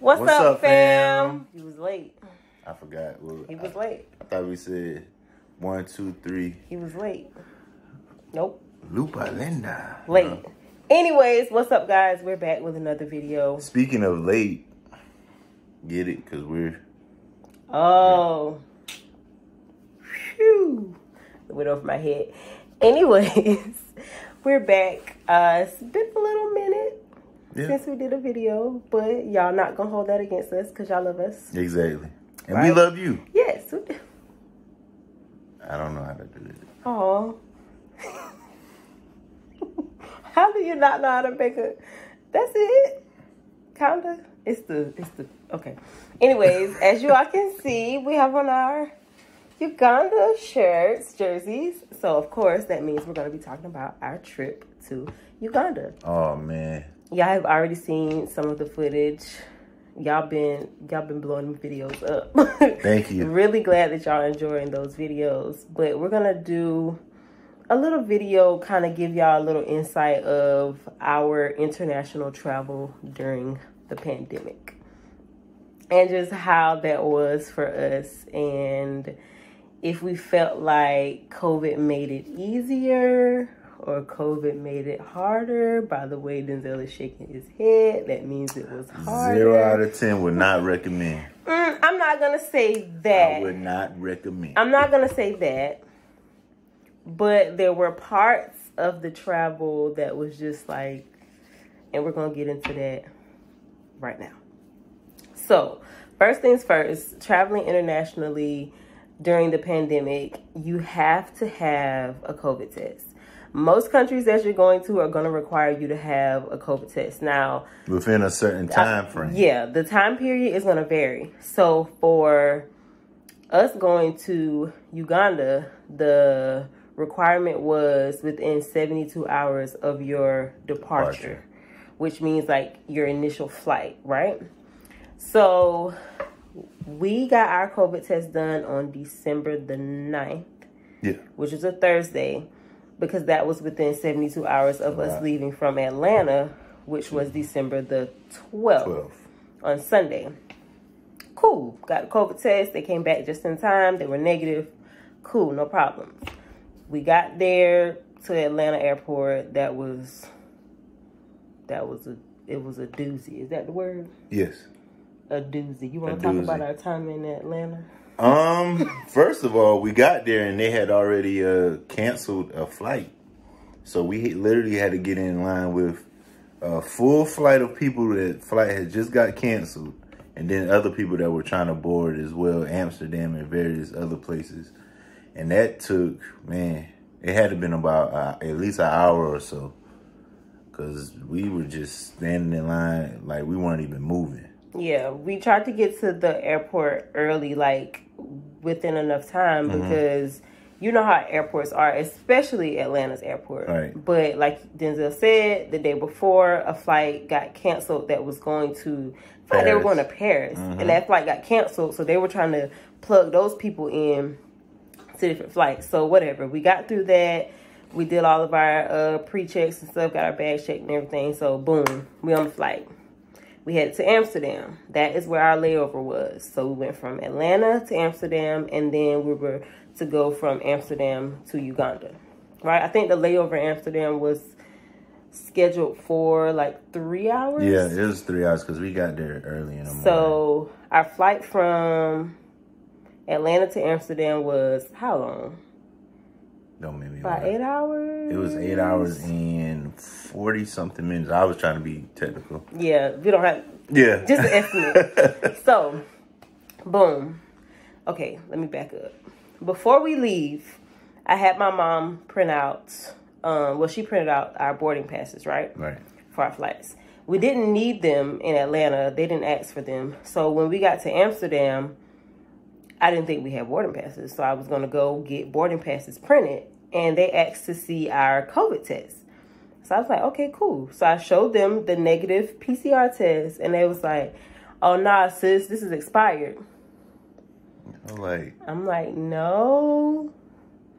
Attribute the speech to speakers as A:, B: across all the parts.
A: What's up, fam? He was late.
B: I forgot. Well,
A: he was late.
B: I thought we said 1, 2, 3.
A: He was late. Nope.
B: Lupa Linda.
A: Late. Anyways, what's up, guys? We're back with another video.
B: Speaking of late, get it? Because we're...
A: Oh. Phew. It went over my head. Anyways, we're back. It's been a little minute since we did a video, but y'all not going to hold that against us because y'all love us.
B: Exactly. And we love you.
A: Yes, we do.
B: I don't know how to do it.
A: Oh. How do you not know how to make a... That's it? Kinda? It's the... Okay. Anyways, as you all can see, we have on our Uganda shirts, jerseys. So, of course, that means we're going to be talking about our trip to Uganda.
B: Oh, man.
A: Y'all have already seen some of the footage. Y'all been blowing them videos up.
B: Thank you.
A: Really glad that y'all enjoying those videos. But we're going to do a little video, kind of give y'all a little insight of our international travel during the pandemic. And just how that was for us. And if we felt like COVID made it easier or COVID made it harder. By the way Denzel is shaking his head, that means it was harder.
B: 0 out of 10 would not recommend.
A: I'm not going to say that.
B: I would not recommend.
A: I'm not going to say that. But there were parts of the travel that was just like, and we're going to get into that right now. So, first things first, traveling internationally during the pandemic, you have to have a COVID test. Most countries that you're going to are going to require you to have a COVID test. Now,
B: within a certain time frame.
A: Yeah, the time period is going to vary. So, for us going to Uganda, the requirement was within 72 hours of your departure, which means like your initial flight, right? So we got our COVID test done on December the 9th, which is a Thursday, because that was within 72 hours of us leaving from Atlanta, which was December the 12th on Sunday. Cool. Got a COVID test. They came back just in time. They were negative. Cool. No problems. We got there to Atlanta airport. It was a doozy. Is that the word?
B: Yes.
A: A doozy. You want to talk about our time in Atlanta?
B: First of all, we got there and they had already canceled a flight. So we literally had to get in line with a full flight of people. That flight had just got canceled. And then other people that were trying to board as well, Amsterdam and various other places. And that took, man, it had to been about at least an hour or so. Because we were just standing in line like we weren't even moving.
A: Yeah, we tried to get to the airport early, like within enough time, because you know how airports are, especially Atlanta's airport.
B: Right.
A: But like Denzel said, the day before, a flight got canceled that was going to, they were going to Paris. And that flight got canceled, so they were trying to plug those people in to different flights. So whatever, we got through that. We did all of our pre-checks and stuff, got our bags checked and everything. So boom, we on the flight. We headed to Amsterdam. That is where our layover was. So we went from Atlanta to Amsterdam, and then we were to go from Amsterdam to Uganda. Right? I think the layover in Amsterdam was scheduled for like 3 hours.
B: Yeah, it was 3 hours because we got there early in the morning.
A: So our flight from Atlanta to Amsterdam was how long?
B: Don't make me
A: about 8 hours?
B: It was 8 hours and 40-something minutes. I was trying to be technical.
A: Yeah, we don't have...
B: Yeah.
A: Just an estimate. So, boom. Okay, let me back up. Before we leave, I had my mom print out... she printed out our boarding passes, right?
B: Right.
A: For our flights. We didn't need them in Atlanta. They didn't ask for them. So, when we got to Amsterdam, I didn't think we had boarding passes. So, I was going to go get boarding passes printed. And they asked to see our COVID test. So I was like, okay, cool. So I showed them the negative PCR test. And they was like, oh, nah, sis, this is expired. I'm like, no.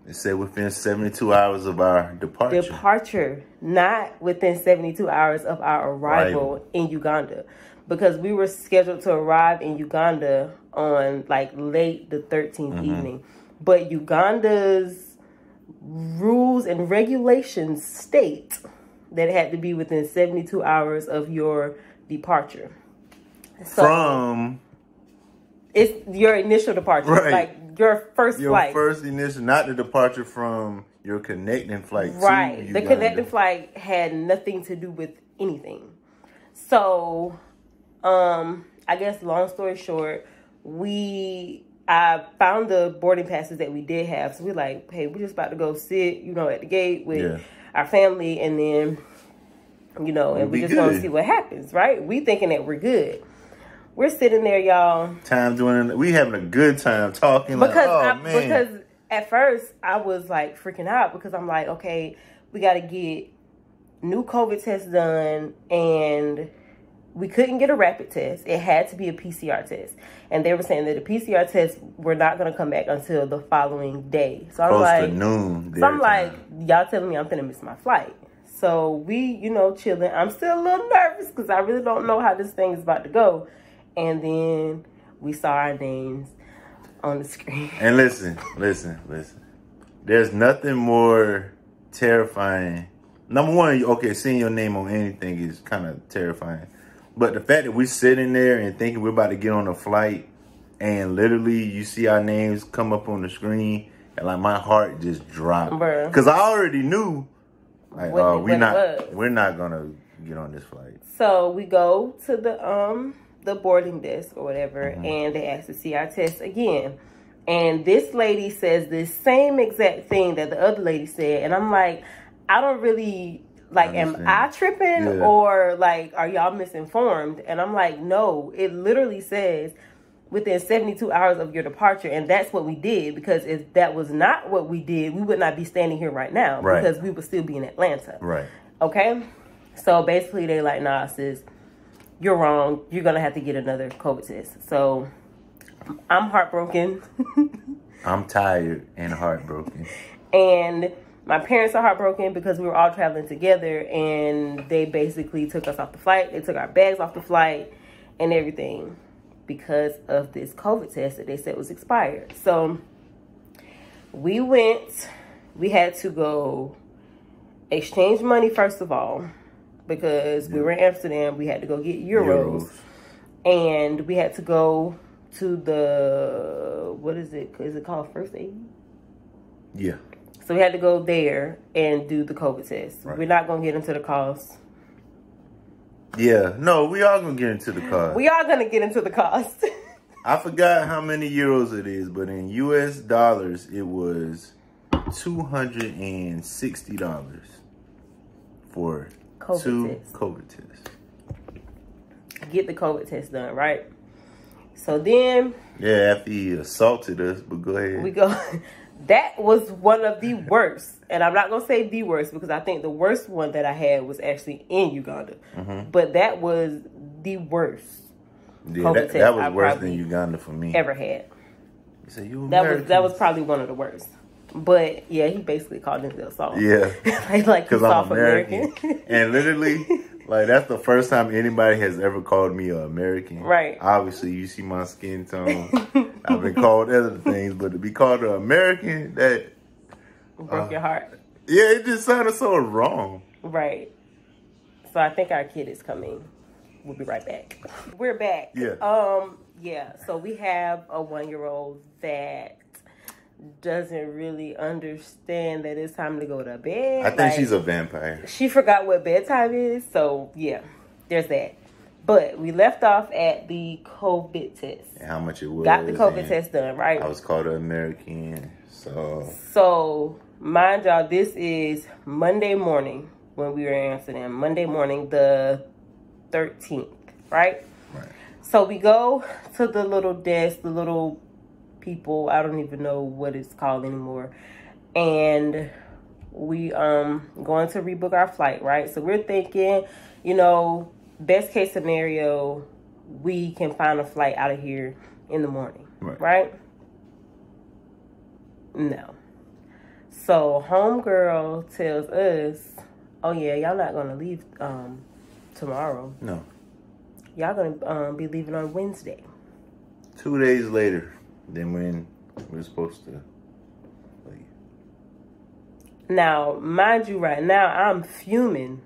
B: It said within 72 hours of our departure.
A: Not within 72 hours of our arrival in Uganda. because we were scheduled to arrive in Uganda on like late the 13th evening. But Uganda's rules and regulations state that it had to be within 72 hours of your departure. So
B: From...
A: It's your initial departure.
B: Right.
A: Like your first flight.
B: Your first initial, not the departure from your connecting flight.
A: Right.
B: To
A: The
B: Uganda.
A: connecting flight had nothing to do with anything. So, I guess long story short, I found the boarding passes that we did have. So we're like, hey, we're just about to go sit, at the gate with our family, and then, and we just want to see what happens, right? We thinking that we're good. We're sitting there, y'all.
B: We having a good time talking.
A: Because at first I was like freaking out because I'm like, okay, we got to get new COVID tests done, and we couldn't get a rapid test. It had to be a PCR test. And they were saying that the PCR tests were not going to come back until the following day. So I'm like,
B: to noon.
A: So I'm like, y'all telling me I'm going to miss my flight. So we, chilling. I'm still a little nervous because I really don't know how this thing is about to go. And then we saw our names on the screen.
B: And listen. There's nothing more terrifying. Number one, okay, seeing your name on anything is kind of terrifying. But the fact that we're sitting there and thinking we're about to get on a flight, and literally you see our names come up on the screen, and like my heart just dropped. Because I already knew, like, we're not gonna get on this flight.
A: So we go to the boarding desk or whatever, and they ask to see our test again. And this lady says the same exact thing that the other lady said, and I'm like, I don't really, like, am I tripping or, like, are y'all misinformed? And I'm like, no, it literally says within 72 hours of your departure, and that's what we did, because if that was not what we did, we would not be standing here right now, because we would still be in Atlanta.
B: Right.
A: Okay? So basically they like, nah, sis, you're wrong. You're going to have to get another COVID test. So I'm heartbroken.
B: I'm tired and heartbroken.
A: And my parents are heartbroken because we were all traveling together, and they basically took us off the flight. They took our bags off the flight and everything because of this COVID test that they said was expired. So we went. We had to go exchange money first of all, because we were in Amsterdam. We had to go get euros. And we had to go to the, what is it? Is it called First Aid?
B: Yeah.
A: So we had to go there and do the COVID test. Right. We're not going to get into the cost.
B: Yeah. No, we are going to get into the cost.
A: We are going to get into the cost.
B: I forgot how many euros it is, but in US dollars, it was $260 for COVID tests.
A: Get the COVID test done, right? So then...
B: Yeah, after he assaulted us, but go ahead.
A: We go... That was one of the worst. And I'm not going to say the worst, because I think the worst one that I had was actually in Uganda. But that was the worst.
B: Yeah, that was worse than Uganda for me.
A: Ever had.
B: So you
A: that was probably one of the worst. But yeah, he basically called it the assault.
B: Yeah.
A: like because I'm American.
B: And literally, like, that's the first time anybody has ever called me an American.
A: Right.
B: Obviously, you see my skin tone. I've been called other things, but to be called an American, that
A: broke your heart.
B: Yeah, it just sounded so wrong.
A: Right. So I think our kid is coming. We'll be right back. We're back.
B: Yeah.
A: Yeah. So we have a 1-year-old that doesn't really understand that it's time to go to bed.
B: I think she's a vampire.
A: She forgot what bedtime is. So yeah, there's that. But we left off at the COVID test.
B: And how much it was.
A: Got the COVID test done, right?
B: I was called an American.
A: So mind y'all, this is Monday morning when we were in Amsterdam. Monday morning, the 13th, right?
B: Right.
A: So we go to the little desk, the little people, I don't even know what it's called anymore. And we going to rebook our flight, right? So we're thinking, best case scenario, we can find a flight out of here in the morning, right? No. So homegirl tells us, oh yeah, y'all not gonna leave tomorrow.
B: No.
A: Y'all gonna be leaving on Wednesday.
B: 2 days later than when we're supposed to leave.
A: Now, mind you, right now I'm fuming,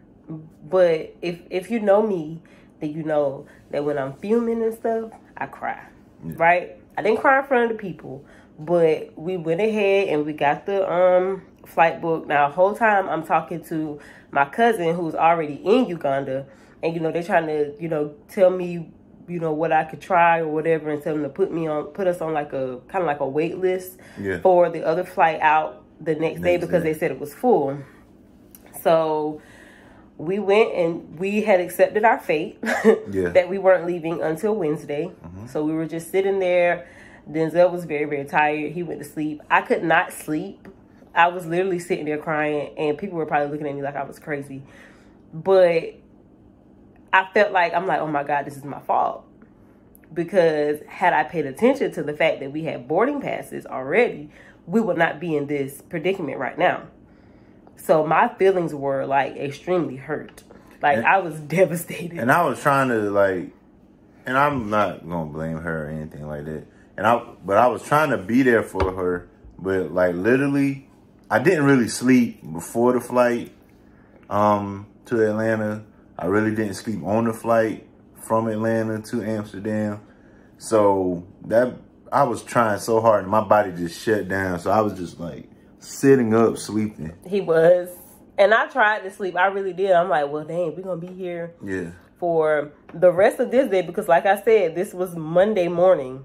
A: but if you know me, then you know that when I'm fuming and stuff, I cry. Yeah. Right? I didn't cry in front of the people, but we went ahead and we got the flight book. Now, the whole time I'm talking to my cousin who's already in Uganda, and they're trying to tell me what I could try or whatever, and tell them to put us on like a kind of like a wait list for the other flight out the next day because they said it was full. So we went and we had accepted our fate that we weren't leaving until Wednesday. Mm-hmm. So we were just sitting there. Denzel was very, very tired. He went to sleep. I could not sleep. I was literally sitting there crying, and people were probably looking at me like I was crazy. But I felt like, I'm like, oh my God, this is my fault. Because had I paid attention to the fact that we had boarding passes already, we would not be in this predicament right now. So my feelings were like extremely hurt. Like I was devastated.
B: And I was trying to and I'm not gonna blame her or anything like that. But I was trying to be there for her. But literally, I didn't really sleep before the flight to Atlanta. I really didn't sleep on the flight from Atlanta to Amsterdam. So I was trying so hard and my body just shut down. So I was just sitting up sleeping.
A: He was. And I tried to sleep. I really did. I'm like, well, dang, we're going to be here for the rest of this day. Because like I said, this was Monday morning.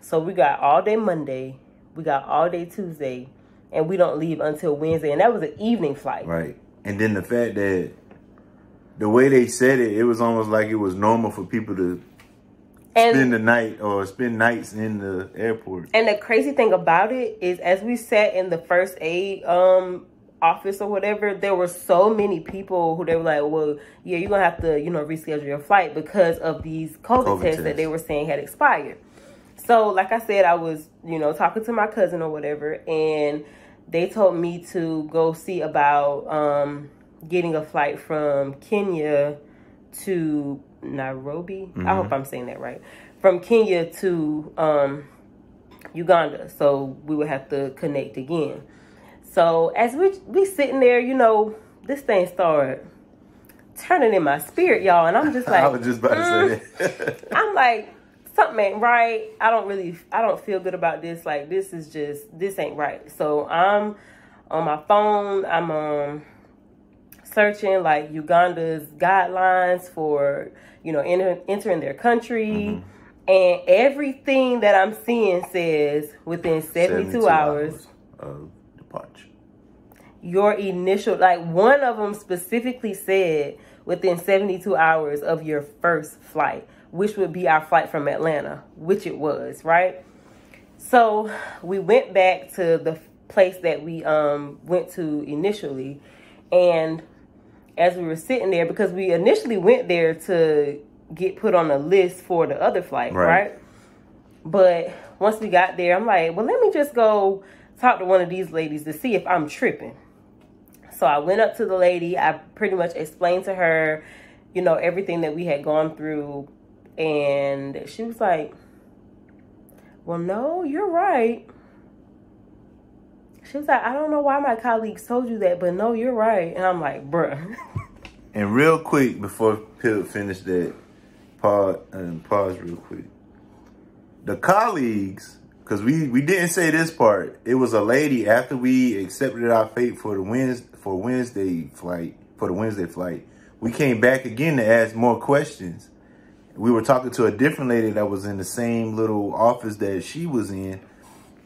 A: So we got all day Monday. We got all day Tuesday. And we don't leave until Wednesday. And that was an evening flight.
B: Right. And then the fact that the way they said it, it was almost like it was normal for people to spend the night or spend nights in the airport. And the
A: crazy thing about it is, as we sat in the first aid office or whatever, there were so many people who they were like, well, yeah, you're going to have to, reschedule your flight because of these COVID tests that they were saying had expired. So, like I said, I was, talking to my cousin or whatever, and they told me to go see about getting a flight from Kenya to Nairobi. Mm-hmm. I hope I'm saying that right. From Kenya to Uganda. So we would have to connect again. So as we sitting there, this thing started turning in my spirit, y'all. And I'm just like,
B: I was just about to say that.
A: I'm like, something ain't right. I don't feel good about this. Like, this ain't right. So I'm on my phone. I'm searching Uganda's guidelines for, entering their country. Mm-hmm. And everything that I'm seeing says within 72 hours
B: of departure.
A: Your initial, one of them specifically said within 72 hours of your first flight, which would be our flight from Atlanta, which it was, right? So we went back to the place that we went to initially, and as we were sitting there, because we initially went there to get put on a list for the other flight, right? But once we got there, I'm like, well, let me just go talk to one of these ladies to see if I'm tripping. So I went up to the lady. I pretty much explained to her, everything that we had gone through. And she was like, well, no, you're right. She was like, I don't know why my colleagues told you that, but no, you're right. And I'm like, bruh.
B: And real quick, before Pip finished that, pause real quick. The colleagues, because we didn't say this part. It was a lady after we accepted our fate for the Wednesday flight. We came back again to ask more questions. We were talking to a different lady that was in the same little office that she was in.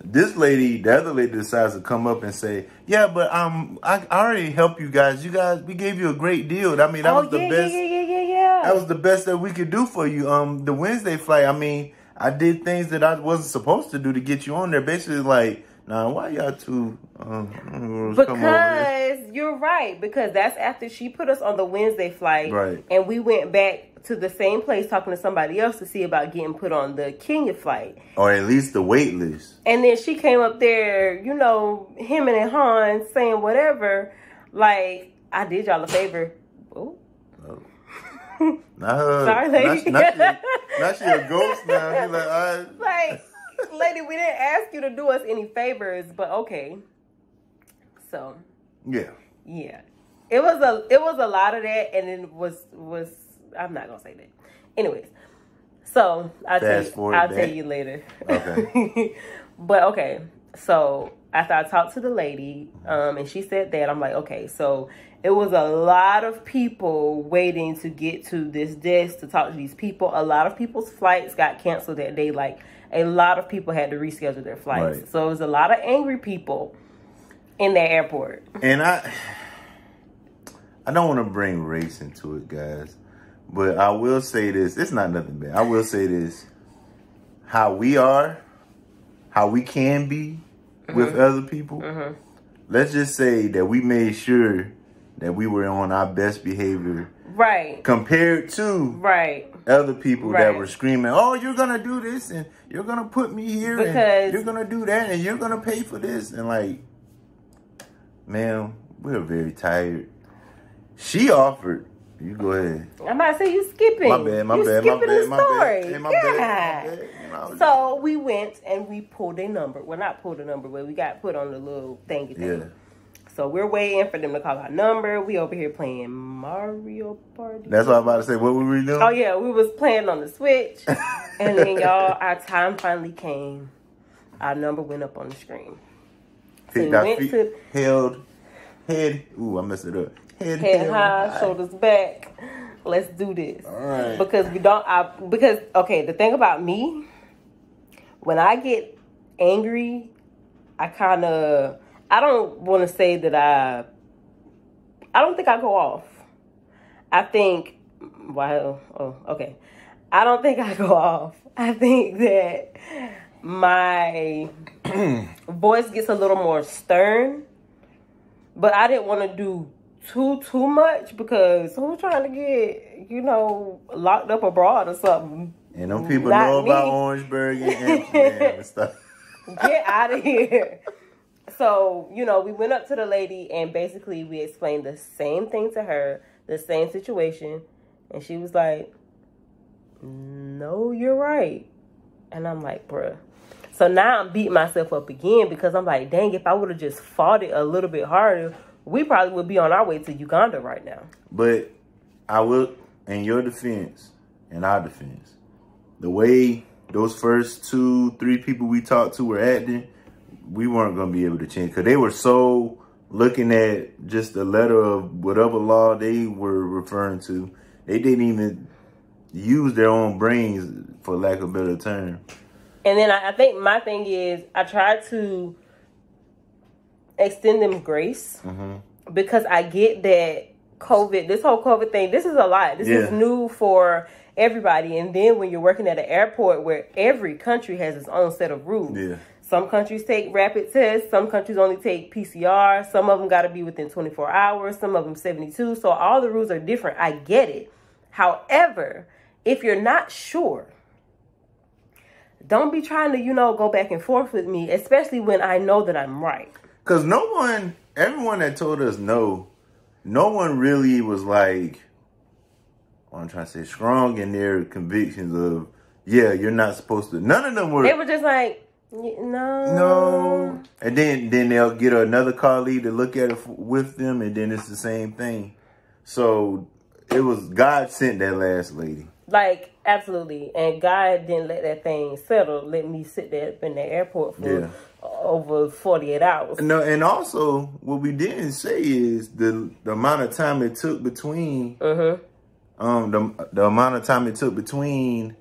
B: This lady, the other lady, decides to come up and say, yeah, but I already helped you guys. We gave you a great deal. I mean, that was the best. Yeah. That was the best that we could do for you. The Wednesday flight, I mean, I did things that I wasn't supposed to do to get you on there. Basically, nah, why y'all two?
A: Because you're right. Because that's after she put us on the Wednesday flight.
B: Right.
A: And we went back to the same place talking to somebody else to see about getting put on the Kenya flight.
B: Or at least the wait list.
A: And then she came up there, him and Han saying whatever. I did y'all a favor. Oh.
B: Not her.
A: Sorry, lady.
B: Not she a ghost now. She's like, all right.
A: Like, lady, we didn't ask you to do us any favors, but okay. So.
B: Yeah.
A: Yeah. It was a lot of that, and it was I'm not gonna say that. Anyways, so I'll tell you later.
B: Okay.
A: But okay, so after I talked to the lady, and she said that, I'm like, okay, so it was a lot of people waiting to get to this desk to talk to these people. A lot of people's flights got canceled that day. Like, a lot of people had to reschedule their flights. Right. So it was a lot of angry people in that airport.
B: And I don't want to bring race into it, guys, but I will say this. It's not nothing bad. I will say this. How we are, how we can be with other people. Let's just say that we made sure that we were on our best behavior.
A: Right.
B: Compared to other people that were screaming, oh, you're going to do this and you're going to put me here and you're going to do that and you're going to pay for this. And like, ma'am, we're very tired. She offered. You go ahead.
A: I'm about to say you skipping.
B: My bad.
A: Hey,
B: my bad. You know,
A: so we went and we pulled a number. Well, not pulled a number, but we got put on the little thingy thing. Yeah. So we're waiting for them to call our number. We over here playing Mario Party.
B: That's what I'm about to say. What were we doing?
A: Oh yeah, we was playing on the Switch. And then y'all, our time finally came. Our number went up on the screen. So
B: we went to held head. Ooh, I messed it up.
A: Head high, shoulders back. Let's do this.
B: All right.
A: Because okay, the thing about me, when I get angry, I don't want to say that I don't think I go off. I think, okay. I don't think I go off. I think that my voice gets a little more stern, but I didn't want to do too much because who's trying to get, locked up abroad or something?
B: And them people know about Orangeburg and Amsterdam and stuff.
A: Get out of here. So, we went up to the lady and basically we explained the same thing to her, the same situation. And she was like, no, you're right. And I'm like, bruh. So now I'm beating myself up again because I'm like, dang, if I would have just fought it a little bit harder, we probably would be on our way to Uganda right now.
B: But I will, in your defense, in our defense, the way those first 2-3 people we talked to were acting, we weren't going to be able to change because they were so looking at just the letter of whatever law they were referring to. They didn't even use their own brains, for lack of a better term.
A: And then I think my thing is I tried to extend them grace because I get that this whole COVID thing, this is a lot. This is new for everybody. And then when you're working at an airport where every country has its own set of rules. Yeah. Some countries take rapid tests. Some countries only take PCR. Some of them got to be within 24 hours. Some of them 72. So all the rules are different. I get it. However, if you're not sure, don't be trying to, go back and forth with me, especially when I know that I'm right. Because
B: everyone that told us no one really was like, I'm trying to say, strong in their convictions of, you're not supposed to. None of them were.
A: They were just like, no.
B: No. And then they'll get another colleague to look at it with them, and then it's the same thing. So it was God sent that last lady.
A: Like, absolutely. And God didn't let that thing settle. Let me sit there in the airport for over 48 hours.
B: No, and also, what we didn't say is the amount of time it took between... the amount of time it took between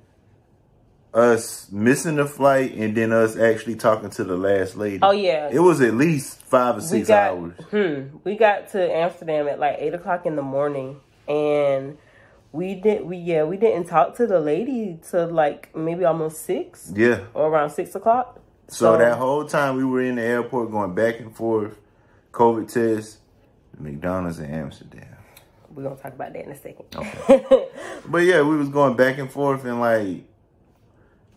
B: us missing the flight and then us actually talking to the last lady.
A: Oh, yeah.
B: It was at least 5 or 6 hours.
A: We got to Amsterdam at like 8 o'clock in the morning, and we didn't talk to the lady till like maybe almost 6.
B: Yeah.
A: Or around 6 o'clock.
B: So that whole time we were in the airport going back and forth, COVID tests, McDonald's in Amsterdam.
A: We're going to talk about that in a second.
B: Okay. But yeah, we was going back and forth, and like,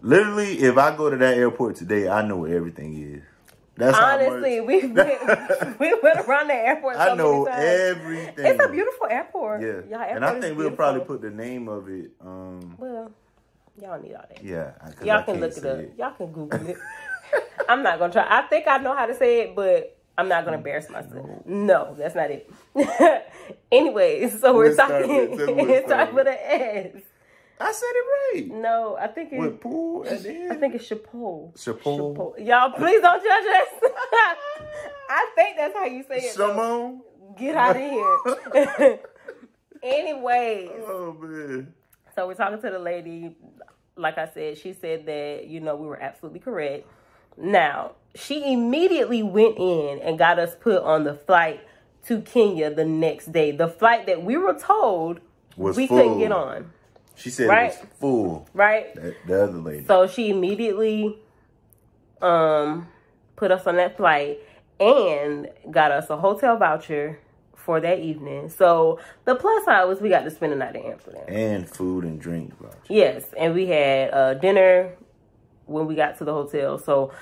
B: literally, if I go to that airport today, I know where everything is. That's
A: honestly,
B: how much.
A: we went around the airport.
B: I
A: So
B: know
A: many times.
B: everything.
A: It's a beautiful airport.
B: Yeah,
A: y'all
B: and I think we'll probably put the name of it.
A: Well, y'all need all that.
B: Yeah,
A: y'all can look it up. Y'all can Google it. I'm not gonna try. I think I know how to say it, but I'm not gonna embarrass myself. No, that's not it. Anyways, so we're talking. It starts with an S.
B: I said it right.
A: No, I think it's
B: with pool at the end.
A: I think it's Chapeau.
B: Chapeau.
A: Y'all, please don't judge us. I think that's how you say it.
B: Simone.
A: Get out of here. Anyways.
B: Oh man.
A: So we're talking to the lady. Like I said, she said that, we were absolutely correct. Now, she immediately went in and got us put on the flight to Kenya the next day. The flight that we were told we couldn't get on.
B: She said it was full.
A: Right?
B: The other lady.
A: So she immediately put us on that flight and got us a hotel voucher for that evening. So the plus side was we got to spend the night in Amsterdam.
B: And food and drink voucher.
A: Yes. And we had dinner when we got to the hotel. So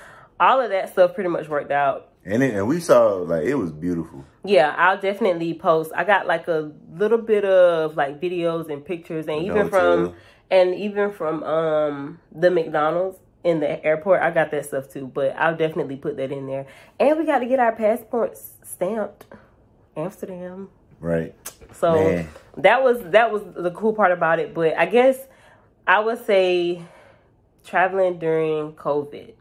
A: all of that stuff pretty much worked out.
B: And we saw, like, it was beautiful.
A: Yeah, I'll definitely post. I got like a little bit of like videos and pictures, and even from the McDonald's in the airport. I got that stuff too, but I'll definitely put that in there. And we got to get our passports stamped. Amsterdam.
B: Right.
A: So
B: Man.
A: that was the cool part about it. But I guess I would say traveling during COVID,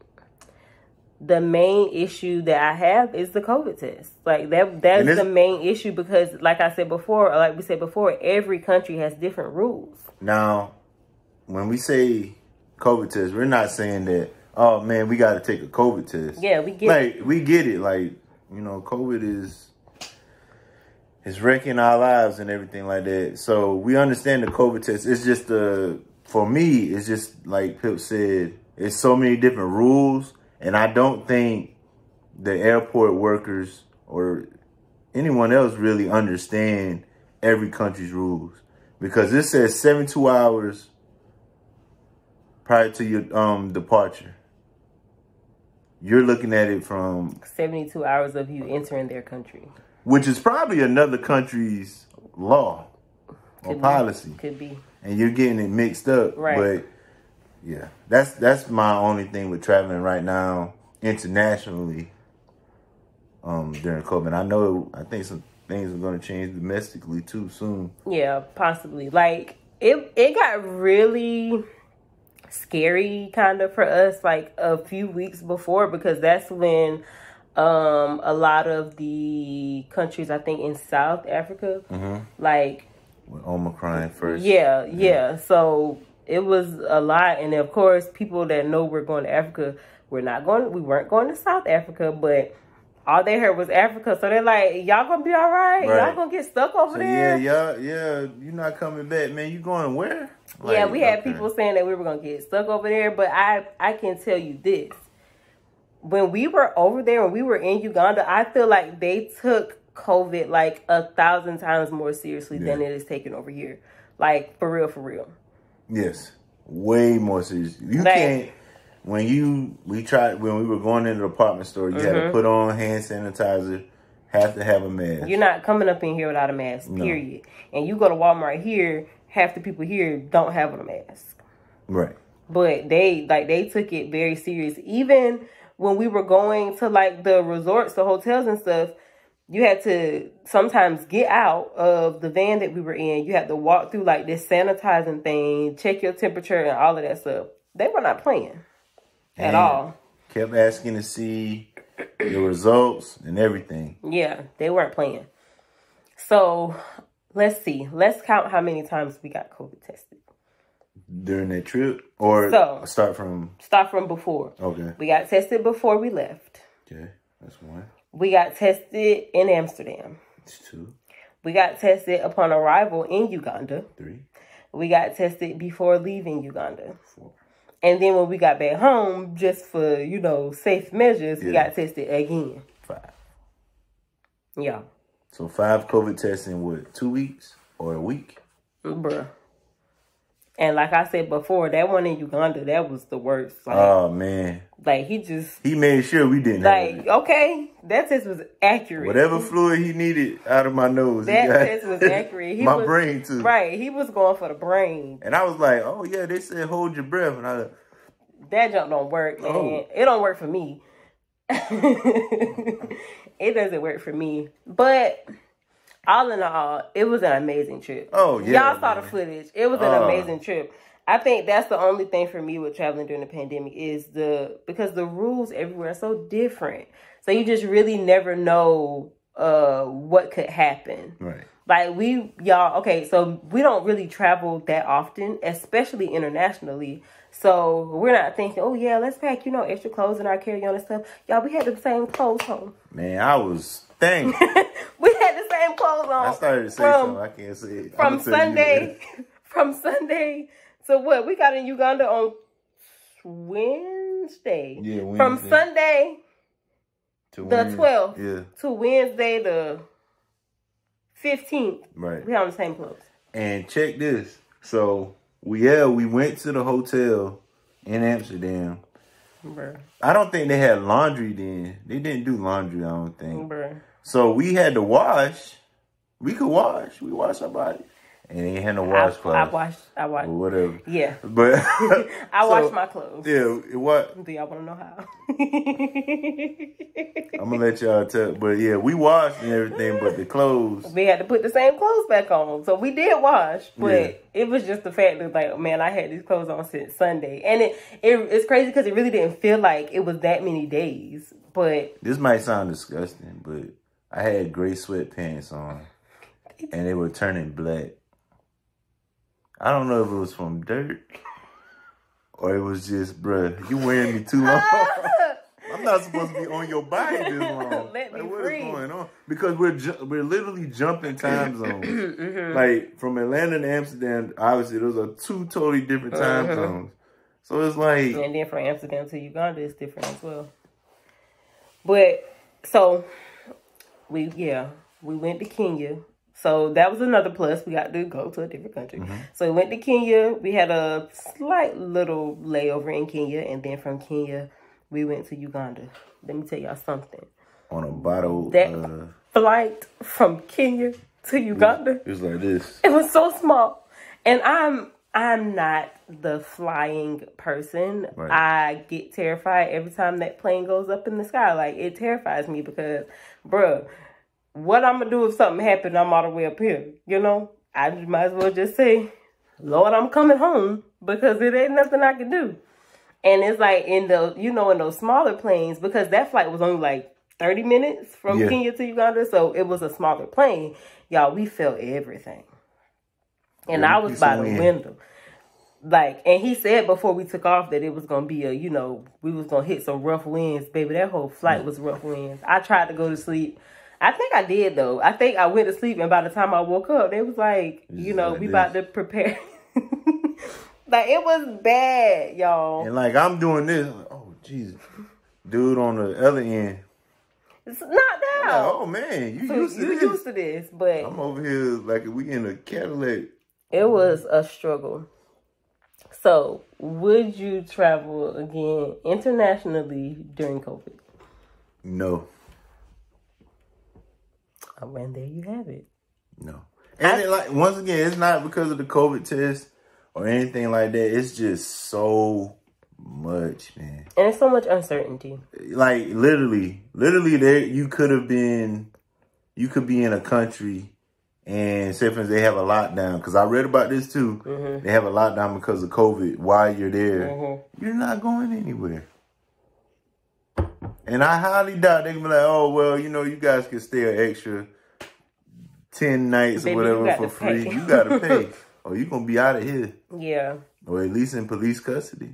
A: the main issue that I have is the COVID test. Like that's the main issue because like I said before, or like we said before, every country has different rules. Now,
B: when we say COVID test, we're not saying that, oh man, we got to take a COVID test.
A: Yeah, we get it.
B: We get it. Like, COVID is wrecking our lives and everything like that. So we understand the COVID test. It's just for me, it's just like Pip said, it's so many different rules. And I don't think the airport workers or anyone else really understand every country's rules. Because it says 72 hours prior to your departure. You're looking at it from
A: 72 hours of you entering their country.
B: Which is probably another country's law or policy.
A: Could be.
B: And you're getting it mixed up.
A: Right.
B: But yeah, that's my only thing with traveling right now internationally during COVID. I think some things are going to change domestically too soon. Yeah, possibly. Like it got really scary kind of for us like a few weeks before because that's when a lot of the countries, I think in South Africa, like with Omicron first.
A: Yeah. So it was a lot, and of course, people that know we're going to Africa, we weren't going to South Africa, but all they heard was Africa, so they're like, "Y'all gonna be all right? Y'all gonna get stuck over there?"
B: Yeah, you're not coming back, man. You going where?
A: Like, yeah, we had people saying that we were gonna get stuck over there, but I can tell you this: when we were over there, when we were in Uganda, I feel like they took COVID like 1,000 times more seriously than it is taken over here. Like for real. Yes,
B: way more serious. You can't. When we were going into the department store, you had to put on hand sanitizer, have to have a mask. You're not coming up in here without a mask, period. No. And you go to Walmart here, half the people here don't have a mask. Right. But they took it very serious. Even when we were going to like the resorts, the hotels and stuff, you had to sometimes get out of the van that we were in. You had to walk through like this sanitizing thing, check your temperature and all of that stuff. They were not playing at all. Kept asking to see the results and everything. Yeah, they weren't playing. So let's see. Let's count how many times we got COVID tested. During that trip? Or start from before. Okay. We got tested before we left. Okay, that's one. We got tested in Amsterdam. That's 2. We got tested upon arrival in Uganda. 3. We got tested before leaving Uganda. 4. And then when we got back home, just for, safe measures, we got tested again. 5. Yeah. So 5 COVID tests in what, 2 weeks or a week? Bruh.
A: And like I said before, that one in Uganda, that was the worst. Like,
B: oh man.
A: Like
B: he made sure we didn't have it.
A: Okay, that test was accurate.
B: Whatever fluid he needed out of my nose.
A: That test was accurate.
B: My brain too.
A: Right. He was going for the brain.
B: And I was like, oh yeah, they said hold your breath. And I was like,
A: that jump don't work, man. Oh. It don't work for me. It doesn't work for me. But all in all, it was an amazing trip.
B: Oh, yeah.
A: Y'all saw the footage. It was an amazing trip. I think that's the only thing for me with traveling during the pandemic is because the rules everywhere are so different. So you just really never know what could happen.
B: Right.
A: Like so we don't really travel that often, especially internationally. So we're not thinking, oh yeah, let's pack, extra clothes in our carry-on and stuff. Y'all, we had the same clothes home.
B: Man, I was thank.
A: We had the same clothes on.
B: I started to say something. I can't say it.
A: From Sunday to what? We got in Uganda on Wednesday.
B: Yeah, Wednesday.
A: From Sunday to the 12th.
B: Yeah.
A: To Wednesday the 15th.
B: Right.
A: We had on the same clothes.
B: And check this. So we went to the hotel in Amsterdam.
A: Bruh.
B: I don't think they had laundry then. They didn't do laundry, I don't think.
A: Bruh.
B: So we had to wash. We could wash. We washed our body. And they had no washcloth.
A: I washed.
B: Or whatever.
A: Yeah.
B: But
A: I washed my clothes.
B: Yeah. What?
A: Do y'all want to know how?
B: I'm going to let y'all tell. But yeah, we washed and everything, but the clothes.
A: We had to put the same clothes back on. So we did wash. But it was just the fact that, like, man, I had these clothes on since Sunday. And it's crazy because it really didn't feel like it was that many days. But
B: this might sound disgusting, but I had gray sweatpants on. And they were turning black. I don't know if it was from dirt or it was just, bruh, you wearing me too long. I'm not supposed to be on your body this long.
A: Let me
B: what
A: free.
B: is going on? Because we're literally jumping time zones. Like from Atlanta to Amsterdam, obviously those are two totally different time zones. So it's like,
A: and then from Amsterdam to Uganda is different as well. But so we went to Kenya. So that was another plus. We got to go to a different country. So we went to Kenya. We had a slight little layover in Kenya. And then from Kenya, we went to Uganda. Let me tell y'all something.
B: On a bottle.
A: That flight from Kenya to Uganda.
B: It was like this.
A: It was so small. And I'm not the flying person.
B: Right.
A: I get terrified every time that plane goes up in the sky. Like, it terrifies me because, bruh, what I'm going to do if something happened, I'm all the way up here, I might as well just say, Lord, I'm coming home because it ain't nothing I can do. And it's like in those smaller planes, because that flight was only like 30 minutes from Kenya to Uganda. So it was a smaller plane. Y'all, we felt everything. And I was by the window. Like, and he said before we took off that it was going to be we was going to hit some rough winds, baby. That whole flight was rough winds. I tried to go to sleep. I think I did, though. I think I went to sleep, and by the time I woke up, it was like, we about to prepare. Like, it was bad, y'all.
B: And, like, I'm doing this. Like, oh, Jesus. Dude on the other end.
A: It's knocked out.
B: Like, oh, man. You used to this.
A: But
B: I'm over here like we in a Cadillac.
A: It was a struggle. So, would you travel again internationally during COVID?
B: No.
A: And there you have it.
B: No. And once again, it's not because of the COVID test or anything like that. It's just so much, man.
A: And it's so much uncertainty.
B: Like, literally there you could be in a country and say, for instance, they have a lockdown. Because I read about this too. They have a lockdown because of COVID. While you're there, you're not going anywhere. And I highly doubt they can be like, oh, well, you guys can stay an extra 10 nights or whatever for free. You got to pay. Or you're going to be out of here.
A: Yeah.
B: Or at least in police custody.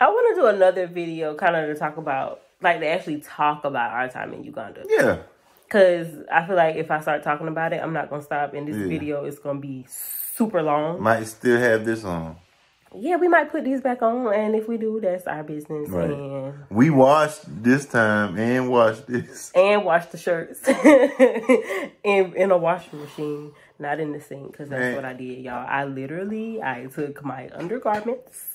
A: I want to do another video kind of to talk about, like, to actually talk about our time in Uganda.
B: Yeah.
A: Because I feel like if I start talking about it, I'm not going to stop. And this video is going to be super long.
B: Might still have this on.
A: Yeah, we might put these back on, and if we do, that's our business.
B: Right.
A: And
B: we washed this time and washed this.
A: And washed the shirts in a washing machine. Not in the sink, because that's what I did, y'all. I took my undergarments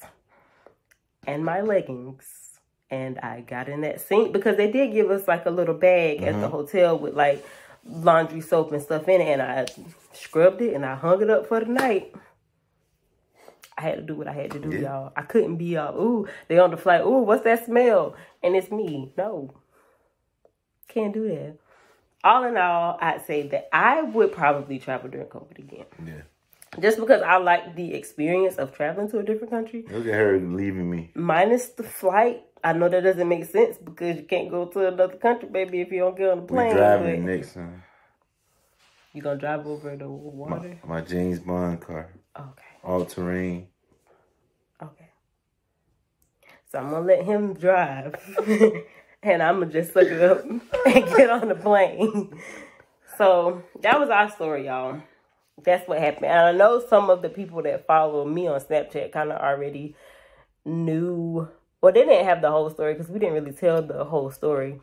A: and my leggings, and I got in that sink, because they did give us like a little bag at the hotel with like laundry soap and stuff in it, and I scrubbed it and I hung it up for the night. I had to do what I had to do, y'all. I couldn't be all, ooh, they on the flight, ooh, what's that smell? And it's me. No. Can't do that. All in all, I'd say that I would probably travel during COVID again. Yeah. Just because I like the experience of traveling to a different country.
B: Look at her leaving me.
A: Minus the flight. I know that doesn't make sense because you can't go to another country, baby, if you don't get on the plane.
B: We're driving next time.
A: You gonna drive over the water?
B: My James Bond car.
A: Okay.
B: All terrain.
A: Okay. So I'm gonna let him drive. And I'm going to just suck it up and get on the plane. So, that was our story, y'all. That's what happened. And I know some of the people that follow me on Snapchat kind of already knew. Well, they didn't have the whole story because we didn't really tell the whole story.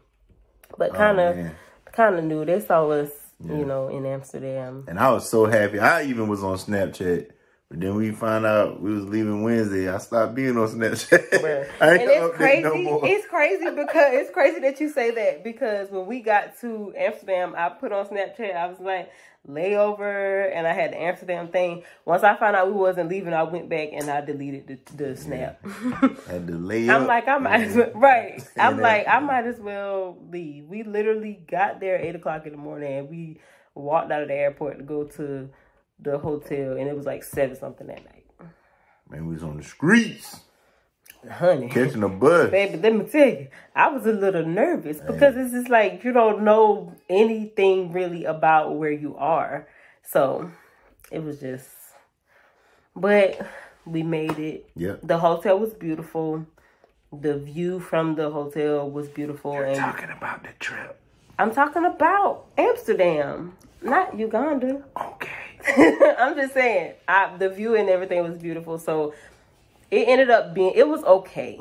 A: But kind of knew. They saw us, you know, in Amsterdam.
B: And I was so happy. I even was on Snapchat. But then we found out we was leaving Wednesday. I stopped being on Snapchat.
A: And it's crazy. No more. It's crazy because it's crazy that you say that, because when we got to Amsterdam, I put on Snapchat. I was like, layover, and I had the Amsterdam thing. Once I found out we wasn't leaving, I went back and I deleted the snap.
B: Had to lay up.
A: I'm like, I might as well, right. I'm like, I might as well leave. We literally got there at 8 o'clock in the morning, and we walked out of the airport to go to the hotel, and it was like 7-something that night.
B: Man, we was on the streets.
A: Honey.
B: Catching a bus.
A: Baby, let me tell you, I was a little nervous because it's just like you don't know anything really about where you are. So, it was just, but we made it.
B: Yeah.
A: The hotel was beautiful. The view from the hotel was beautiful.
B: You're talking about the trip.
A: I'm talking about Amsterdam, not Uganda.
B: Okay.
A: I'm just saying, the view and everything was beautiful. So it ended up being, it was okay.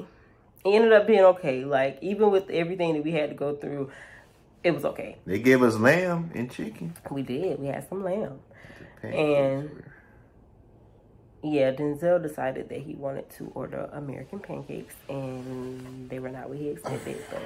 A: It ended up being okay. Like, even with everything that we had to go through, it was okay.
B: They gave us lamb and chicken.
A: We did. We had some lamb. And yeah, Denzel decided that he wanted to order American pancakes, and they were not what he expected. So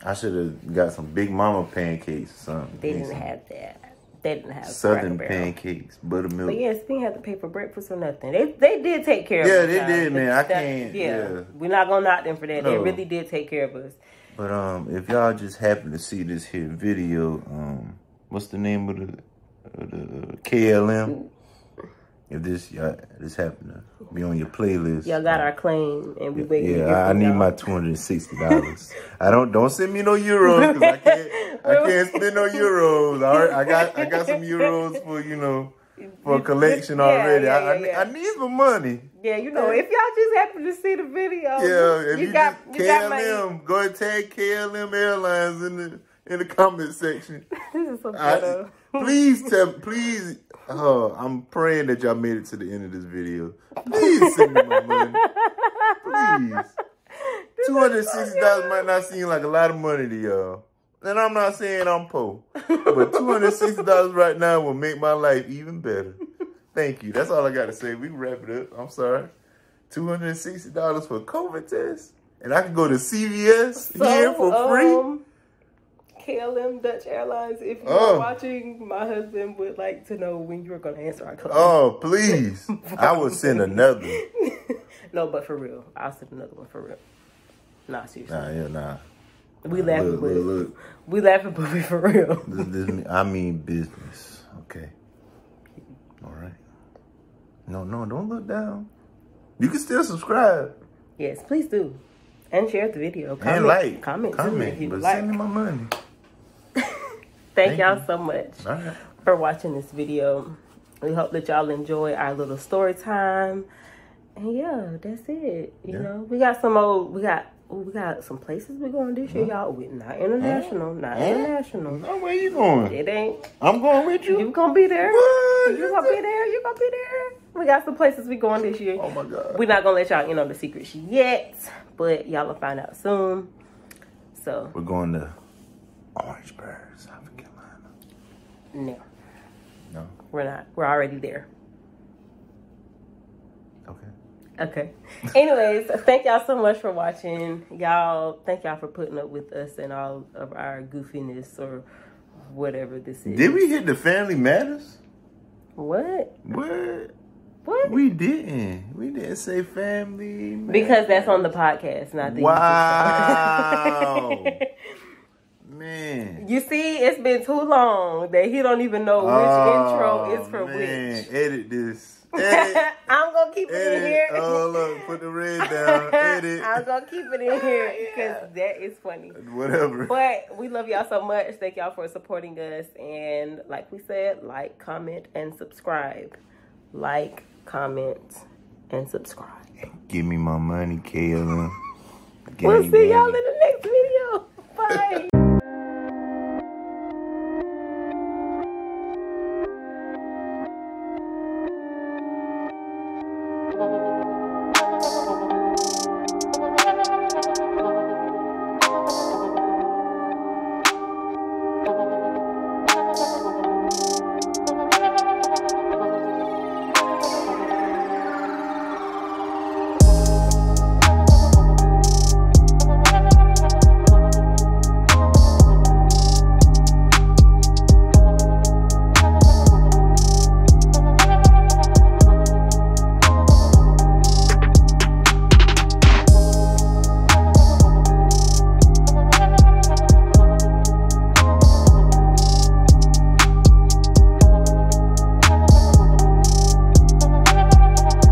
B: I should have got some Big Mama pancakes or something.
A: They didn't have that. They didn't have
B: Southern pancakes, buttermilk.
A: But yes, we didn't have to pay for breakfast or nothing. They did take care of us.
B: Yeah, they did, man. I can't. Yeah.
A: We're not going to knock them for that. No. They really did take care of us.
B: But if y'all just happen to see this here video, what's the name of the KLM? If this happened to be on your playlist,
A: y'all got our claim, and we waiting.
B: Yeah, I need my $260. I don't send me no euros because I can't spend no euros. I got some euros for a collection already. I need some money.
A: Yeah, if y'all just happen to see the video,
B: if you got KLM, go and tag KLM Airlines in the comment section.
A: This is so better.
B: Please. I'm praying that y'all made it to the end of this video. Please send me my money. Please. $260 might not seem like a lot of money to y'all. And I'm not saying I'm poor. But $260 right now will make my life even better. Thank you. That's all I got to say. We can wrap it up. I'm sorry. $260 for a COVID test? And I can go to CVS here for free?
A: KLM Dutch Airlines, if you're watching, my husband would like to know when you're going to answer our call.
B: Oh, please. I will send another.
A: No, but for real. I'll send another one for real. Nah, seriously.
B: Nah.
A: We laughing, but we laughing, but we for real.
B: I mean business. Okay. All right. No, don't look down. You can still subscribe.
A: Yes, please do. And share the video.
B: Comment, and like.
A: Comment too,
B: but send me my money.
A: Thank y'all so much for watching this video. We hope that y'all enjoy our little story time. And yeah, that's it. You know, we got some places we're going this year, y'all. Not international.
B: Oh, where you going?
A: It ain't.
B: I'm going with you.
A: You gonna be there.
B: What?
A: You gonna be there. You gonna be there. We got some places we going this year.
B: Oh my God.
A: We're not gonna let y'all in on the secrets yet, but y'all will find out soon. So
B: we're going to Orangeburg, South Carolina.
A: No.
B: No.
A: We're not. We're already there.
B: Okay.
A: Anyways, thank y'all so much for watching. Thank y'all for putting up with us and all of our goofiness or whatever this is.
B: Did we hit the Family Matters?
A: What?
B: What?
A: What?
B: We didn't. We didn't say Family Matters.
A: Because that's on the podcast, not the
B: Wow. Man.
A: You see, it's been too long that he don't even know which intro is for which.
B: Edit this. Edit.
A: I'm gonna keep it in here.
B: Oh, look, put the red down. Edit.
A: I'm gonna keep it in here because that is funny.
B: Whatever.
A: But we love y'all so much. Thank y'all for supporting us. And like we said, like, comment, and subscribe. Like, comment, and subscribe.
B: Give me my money, Kayla.
A: We'll see y'all in the next video. Bye.